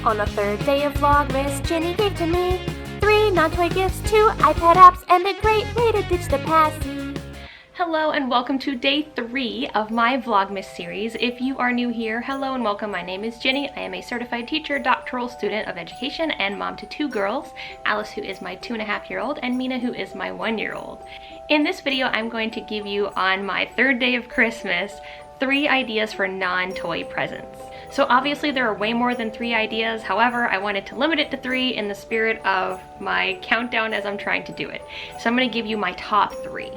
On the third day of Vlogmas, Ginny gave to me 3 non-toy gifts, 2 iPad apps, and a great way to ditch the past. Hello and welcome to day 3 of my Vlogmas series. If you are new here, hello and welcome. My name is Ginny. I am a certified teacher, doctoral student of education, and mom to 2 girls, Alice, who is my 2.5-year-old, and Mina, who is my 1-year-old. In this video, I'm going to give you, on my 3rd day of Christmas, 3 ideas for non-toy presents. So obviously there are way more than 3 ideas. However, I wanted to limit it to 3 in the spirit of my countdown as I'm trying to do it. So I'm going to give you my top 3.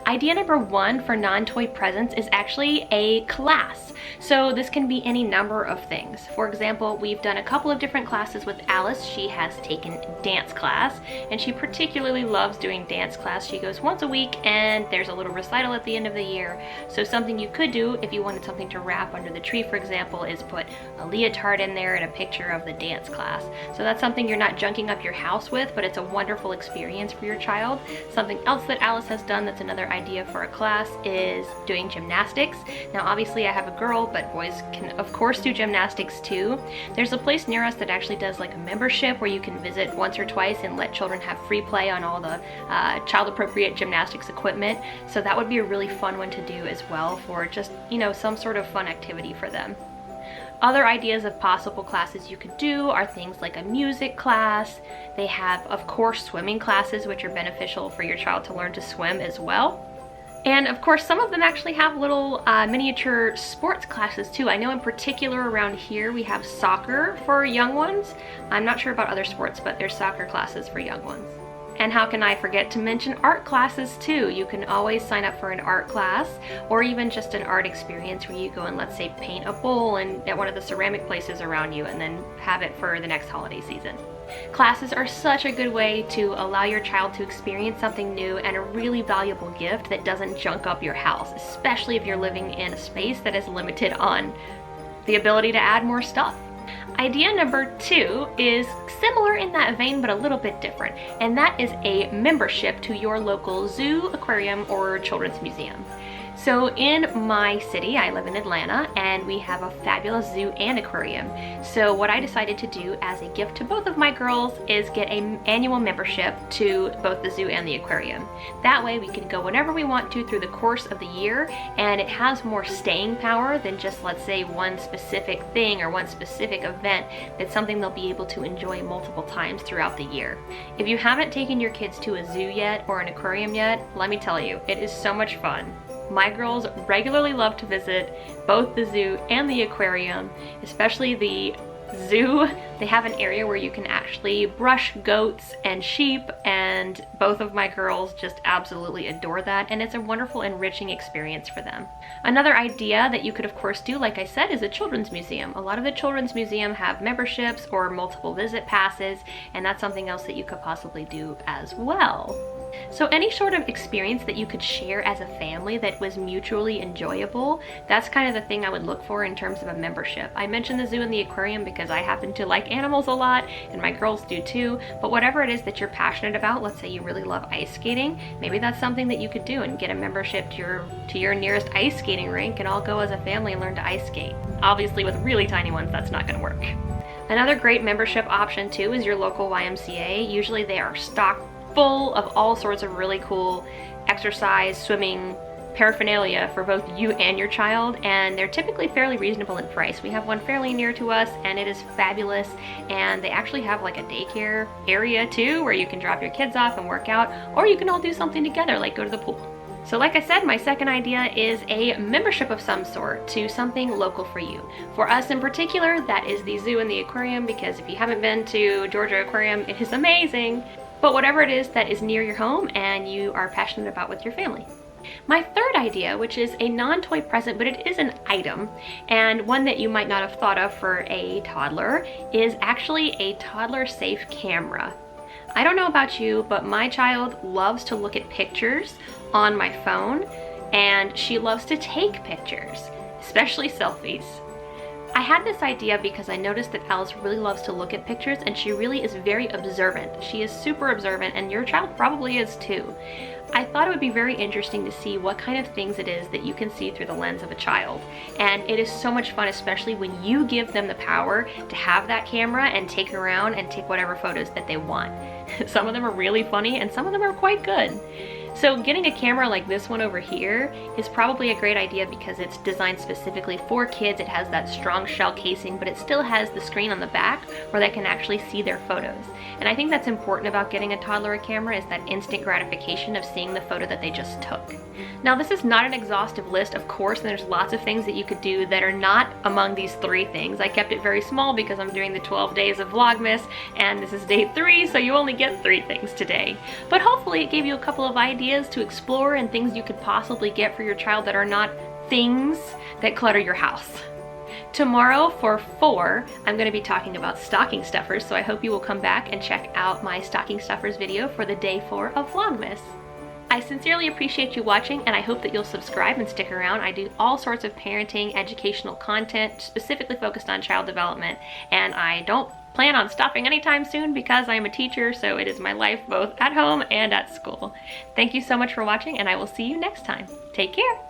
Idea number 1 for non-toy presents is actually a class. So this can be any number of things. For example, we've done a couple of different classes with Alice. She has taken dance class, and she particularly loves doing dance class. She goes once a week, and there's a little recital at the end of the year. So something you could do if you wanted something to wrap under the tree, for example, is put a leotard in there and a picture of the dance class. So that's something you're not junking up your house with, but it's a wonderful experience for your child. Something else that Alice has done that's another idea for a class is doing gymnastics. Now obviously I have a girl, but boys can of course do gymnastics too. There's a place near us that actually does like a membership where you can visit once or twice and let children have free play on all the child appropriate gymnastics equipment. So that would be a really fun one to do as well for just, you know, some sort of fun activity for them. Other ideas of possible classes you could do are things like a music class. They have, of course, swimming classes, which are beneficial for your child to learn to swim as well. And of course, some of them actually have little miniature sports classes too. I know in particular around here we have soccer for young ones. I'm not sure about other sports, but there's soccer classes for young ones. And how can I forget to mention art classes too? You can always sign up for an art class or even just an art experience where you go and, let's say, paint a bowl at one of the ceramic places around you and then have it for the next holiday season. Classes are such a good way to allow your child to experience something new and a really valuable gift that doesn't junk up your house, especially if you're living in a space that is limited on the ability to add more stuff. Idea number 2 is similar in that vein, but a little bit different, and that is a membership to your local zoo, aquarium, or children's museum. So in my city, I live in Atlanta, and we have a fabulous zoo and aquarium. So what I decided to do as a gift to both of my girls is get an annual membership to both the zoo and the aquarium. That way we can go whenever we want to through the course of the year, and it has more staying power than just, let's say, one specific thing or one specific event. It's something they'll be able to enjoy multiple times throughout the year. If you haven't taken your kids to a zoo yet or an aquarium yet, let me tell you, it is so much fun. My girls regularly love to visit both the zoo and the aquarium, especially the zoo. They have an area where you can actually brush goats and sheep, and both of my girls just absolutely adore that, and it's a wonderful, enriching experience for them. Another idea that you could of course do, like I said, is a children's museum. A lot of the children's museum have memberships or multiple visit passes, and that's something else that you could possibly do as well. So any sort of experience that you could share as a family that was mutually enjoyable, that's kind of the thing I would look for in terms of a membership. I mentioned the zoo and the aquarium because I happen to like animals a lot, and my girls do too, but whatever it is that you're passionate about, let's say you really love ice skating, maybe that's something that you could do and get a membership to your nearest ice skating rink and all go as a family and learn to ice skate. Obviously with really tiny ones, that's not going to work. Another great membership option too is your local YMCA. Usually they are stocked full of all sorts of really cool exercise, swimming paraphernalia for both you and your child, and they're typically fairly reasonable in price. We have one fairly near to us, and it is fabulous, and they actually have like a daycare area too where you can drop your kids off and work out, or you can all do something together like go to the pool. So like I said, my second idea is a membership of some sort to something local for you. For us in particular, that is the zoo and the aquarium, because if you haven't been to Georgia Aquarium, it is amazing. But whatever it is that is near your home and you are passionate about with your family. My third idea, which is a non-toy present, but it is an item, and one that you might not have thought of for a toddler, is actually a toddler-safe camera. I don't know about you, but my child loves to look at pictures on my phone, and she loves to take pictures, especially selfies. I had this idea because I noticed that Alice really loves to look at pictures and she really is very observant. She is super observant and your child probably is too. I thought it would be very interesting to see what kind of things it is that you can see through the lens of a child. And it is so much fun, especially when you give them the power to have that camera and take around and take whatever photos that they want. Some of them are really funny and some of them are quite good. So getting a camera like this one over here is probably a great idea because it's designed specifically for kids. It has that strong shell casing, but it still has the screen on the back where they can actually see their photos. And I think that's important about getting a toddler a camera is that instant gratification of seeing the photo that they just took. Now this is not an exhaustive list, of course, and there's lots of things that you could do that are not among these 3 things. I kept it very small because I'm doing the 12 days of Vlogmas and this is day 3, so you only get 3 things today. But hopefully it gave you a couple of ideas to explore and things you could possibly get for your child that are not things that clutter your house. Tomorrow for 4, I'm going to be talking about stocking stuffers, so I hope you will come back and check out my stocking stuffers video for the day 4 of Vlogmas. I sincerely appreciate you watching and I hope that you'll subscribe and stick around. I do all sorts of parenting, educational content specifically focused on child development, and I don't plan on stopping anytime soon because I am a teacher, so it is my life both at home and at school. Thank you so much for watching and I will see you next time. Take care!